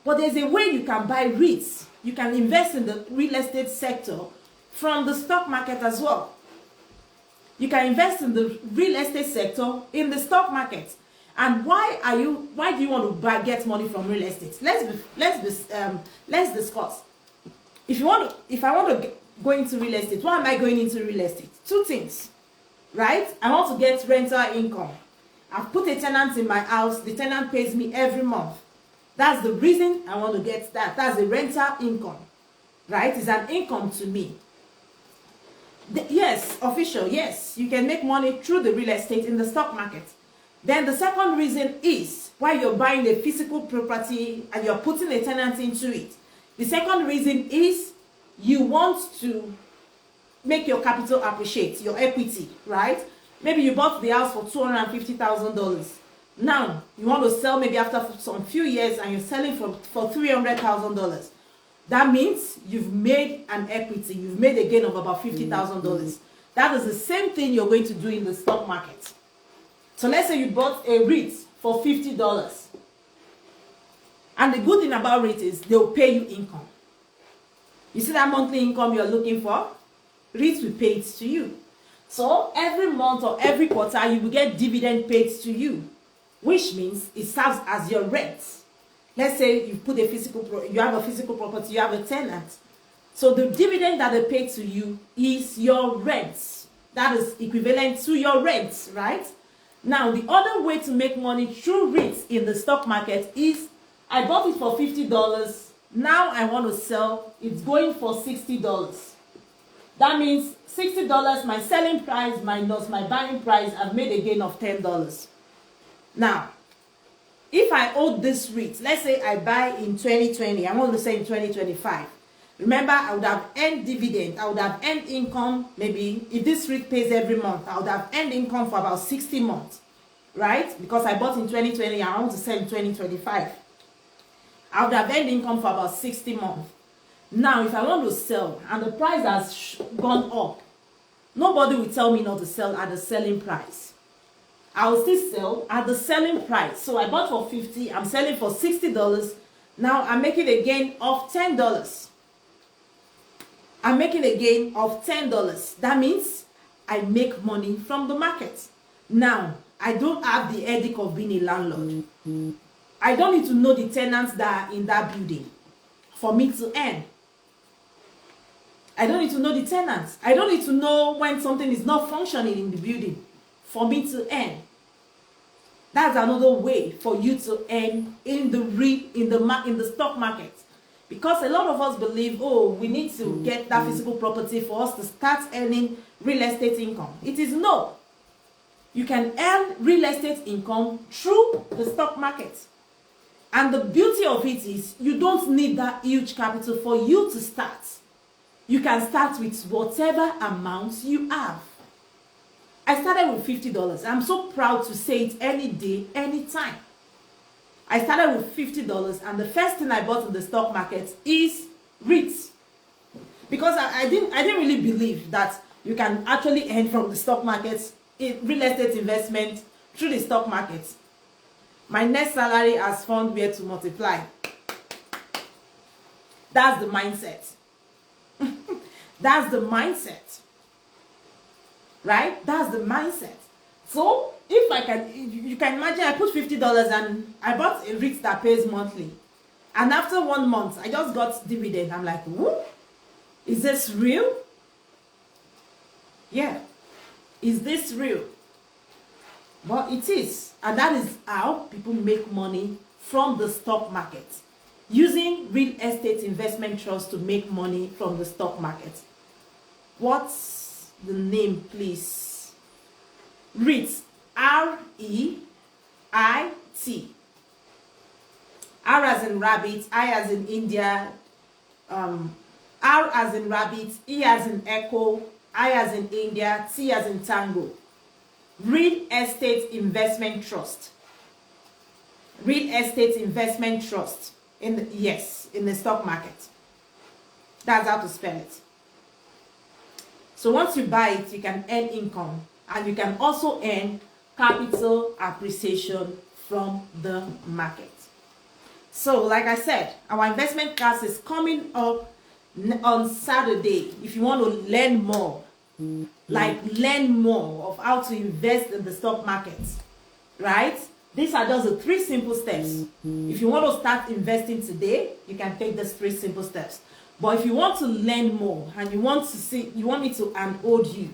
But there's a way you can buy REITs. You can invest in the real estate sector from the stock market as well. You can invest in the real estate sector in the stock market. And why do you want to get money from real estate? Let's discuss. If I want to go into real estate, why am I going into real estate? Two things, right? I want to get rental income. I've put a tenant in my house. The tenant pays me every month. That's the reason I want to get that. That's a rental income, right? It's an income to me. Yes, official, yes, you can make money through the real estate in the stock market. Then the second reason is why you're buying a physical property and you're putting a tenant into it. The second reason is you want to make your capital appreciate, your equity, right? Maybe you bought the house for $250,000. Now, you want to sell maybe after some few years and you're selling for $300,000. That means you've made an equity. You've made a gain of about $50,000. That is the same thing you're going to do in the stock market. So let's say you bought a REIT for $50. And the good thing about REIT is they'll pay you income. You see that monthly income you're looking for? REIT will pay it to you. So every month or every quarter, you will get dividend paid to you, which means it serves as your rent. Let's say you put you have a physical property, you have a tenant. So the dividend that they pay to you is your rent. That is equivalent to your rent, right? Now, the other way to make money through REITs in the stock market is I bought it for $50. Now I want to sell. It's going for $60. That means $60, my selling price minus my buying price, I've made a gain of $10. Now, if I owe this REIT, let's say I buy in 2020, I want to say in 2025. Remember, I would have earned dividend. I would have earned income, maybe, if this REIT pays every month, I would have earned income for about 60 months, right? Because I bought in 2020, I want to sell in 2025. I would have earned income for about 60 months. Now, if I want to sell, and the price has gone up, nobody will tell me not to sell at the selling price. I will still sell at the selling price. So I bought for $50, I'm selling for $60. Now I'm making a gain of $10. I'm making a gain of $10. That means I make money from the market. Now, I don't have the headache of being a landlord. I don't need to know the tenants that are in that building for me to earn. I don't need to know the tenants. I don't need to know when something is not functioning in the building for me to earn. That's another way for you to earn in the stock market. Because a lot of us believe, oh, we need to get that physical property for us to start earning real estate income. It is no. You can earn real estate income through the stock market. And the beauty of it is you don't need that huge capital for you to start. You can start with whatever amount you have. I started with $50. I'm so proud to say it any day, anytime. I started with $50, and the first thing I bought in the stock market is REITs. Because I didn't really believe that you can actually earn from the stock market, real estate investment through the stock market. My net salary has found where to multiply. That's the mindset. That's the mindset. Right? That's the mindset. So, if I can, you can imagine I put $50 and I bought a REIT that pays monthly. And after 1 month, I just got dividend. I'm like, whoop, is this real? Yeah. Is this real? Well, it is. And that is how people make money from the stock market. Using real estate investment trust to make money from the stock market. What's the name, please? REIT. R-E-I-T. R as in rabbit, I as in India, R as in rabbit, E as in echo, I as in India, T as in tango. Real estate investment trust. Real estate investment trust in the stock market. That's how to spell it. So once you buy it, you can earn income, and you can also earn capital appreciation from the market. So like I said, our investment class is coming up on Saturday. If you want to learn more, like learn more of how to invest in the stock market, right? These are just the 3 simple steps. If you want to start investing today, you can take these 3 simple steps. But if you want to learn more and you want me to handhold you,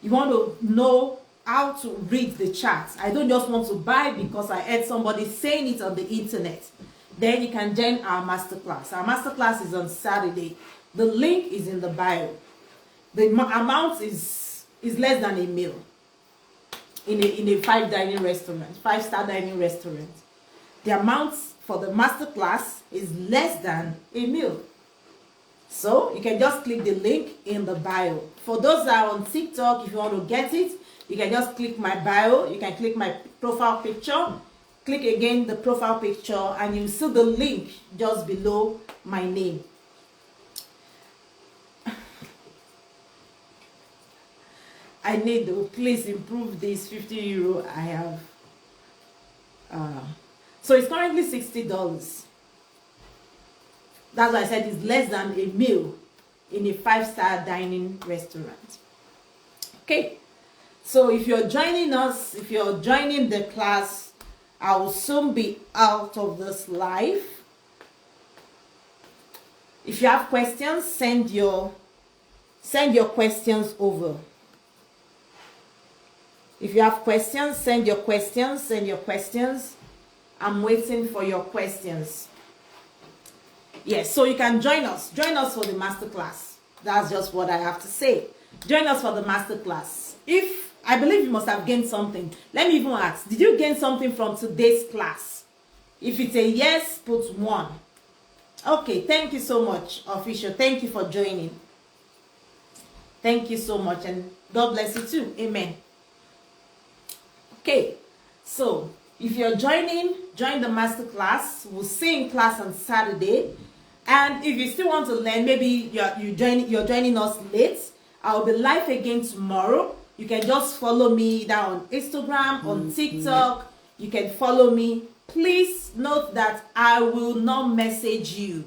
you want to know how to read the charts. I don't just want to buy because I heard somebody saying it on the internet. Then you can join our masterclass. Our masterclass is on Saturday. The link is in the bio. The amount is less than a meal in a 5-star dining restaurant. The amount for the masterclass is less than a meal. So you can just click the link in the bio. For those that are on TikTok, if you want to get it, you can just click my bio. You can click my profile picture. Click again the profile picture, and you see the link just below my name. I need to please improve this 50 euro I have. So it's currently $60. That's why I said it's less than a meal in a 5-star dining restaurant. Okay, so if you're joining us, if you're joining the class, I will soon be out of this live. If you have questions, send your questions over. If you have questions, send your questions. I'm waiting for your questions. Yes, so you can join us for the masterclass. That's just what I have to say. Join us for the masterclass. I believe you must have gained something. Let me even ask, did you gain something from today's class? If it's a yes, put 1. Okay, thank you so much, Official. Thank you for joining. Thank you so much, and God bless you too. Amen. Okay, so if you're join the masterclass. We'll see in class on Saturday. And if you still want to learn, maybe you're joining us late, I'll be live again tomorrow. You can just follow me either on Instagram, on TikTok. You can follow me. Please note that I will not message you.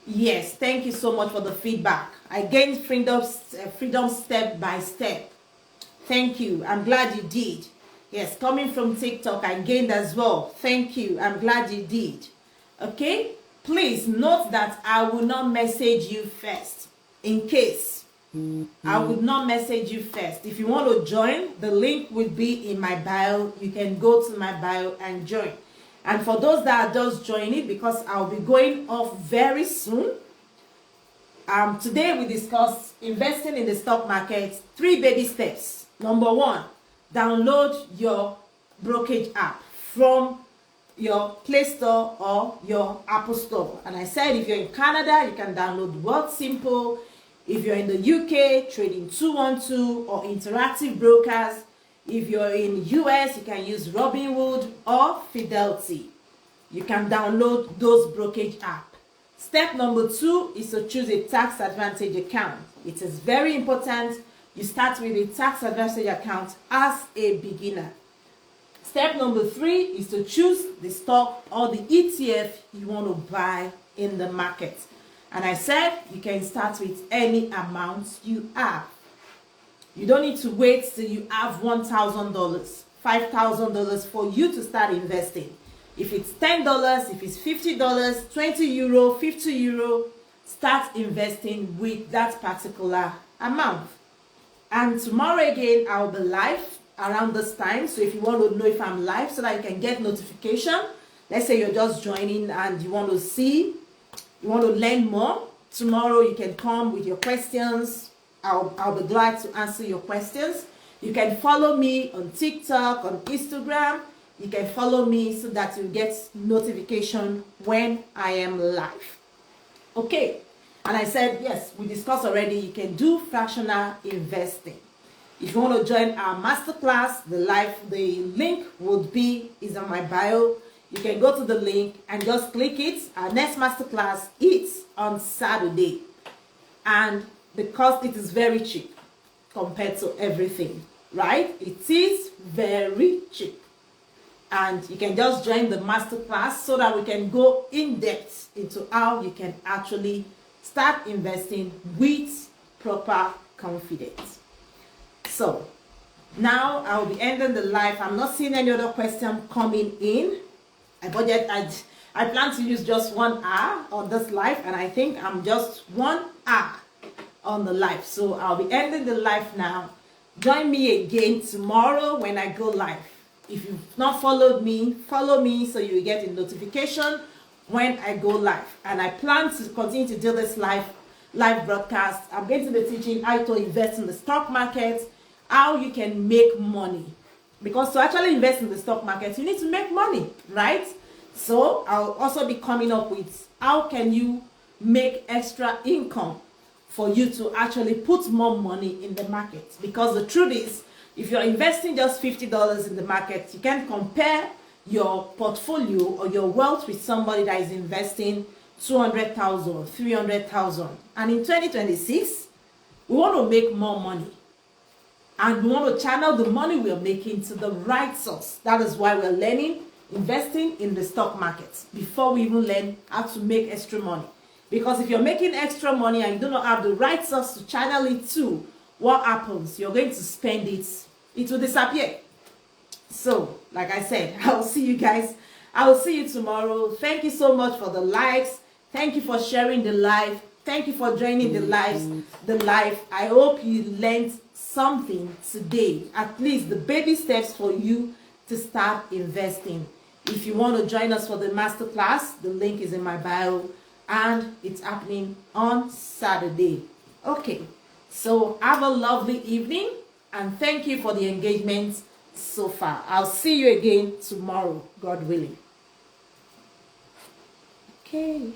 Yes, thank you so much for the feedback. I gained freedom step by step. Thank you. I'm glad you did. Yes, coming from TikTok, I gained as well. Thank you. I'm glad you did. Okay? Please note that I will not message you first. In case, I would not message you first. If you want to join, the link will be in my bio. You can go to my bio and join. And for those that are just joining, because I'll be going off very soon, today we discuss investing in the stock market, 3 baby steps. Number 1, download your brokerage app from your Play Store or your Apple Store. And I said if you're in Canada, you can download Wealthsimple. If you're in the UK, Trading 212 or Interactive Brokers. If you're in US, you can use Robinhood or Fidelity. You can download those brokerage apps. Step number 2 is to choose a tax advantage account. It is very important you start with a tax advantage account as a beginner. Step number 3 is to choose the stock or the ETF you want to buy in the market. And I said you can start with any amount you have. You don't need to wait till you have $1,000, $5,000 for you to start investing. If it's $10, if it's $50, 20 euro, 50 euro, start investing with that particular amount. And tomorrow again, I'll be live around this time. So if you want to know if I'm live so that you can get notification, let's say you're just joining and you want to learn more, tomorrow you can come with your questions. I'll be glad to answer your questions. You can follow me on TikTok, on Instagram. You can follow me so that you get notification when I am live. Okay. And I said, yes, we discussed already, you can do fractional investing. If you want to join our masterclass, the link is on my bio. you can go to the link and just click it. Our next masterclass is on Saturday, and the cost, it is very cheap compared to everything, right? It is very cheap, and you can just join the masterclass so that we can go in depth into how you can actually start investing with proper confidence. So now I'll be ending the live. I'm not seeing any other question coming in. I plan to use just 1 hour on this live, and I think I'm just 1 hour on the live. So I'll be ending the live now. Join me again tomorrow when I go live. If you've not followed me, follow me so you will get a notification when I go live. And I plan to continue to do this live broadcast. I'm going to be teaching how to invest in the stock market, how you can make money. Because to actually invest in the stock market, you need to make money, right? So I'll also be coming up with how can you make extra income for you to actually put more money in the market. Because the truth is, if you're investing just $50 in the market, you can't compare your portfolio or your wealth with somebody that is investing 200,000, 300,000. And in 2026, we want to make more money. And we want to channel the money we are making to the right source. That is why we're learning investing in the stock market before we even learn how to make extra money. Because if you're making extra money and you do not have the right source to channel it to, what happens? You're going to spend it. It will disappear. So, like I said, I'll see you guys. I will see you tomorrow. Thank you so much for the likes. Thank you for sharing the live. Thank you for joining the live. I hope you learned something today. At least the baby steps for you to start investing. If you want to join us for the masterclass, the link is in my bio, and it's happening on Saturday. Okay, so have a lovely evening, and thank you for the engagement so far. I'll see you again tomorrow, God willing. Okay.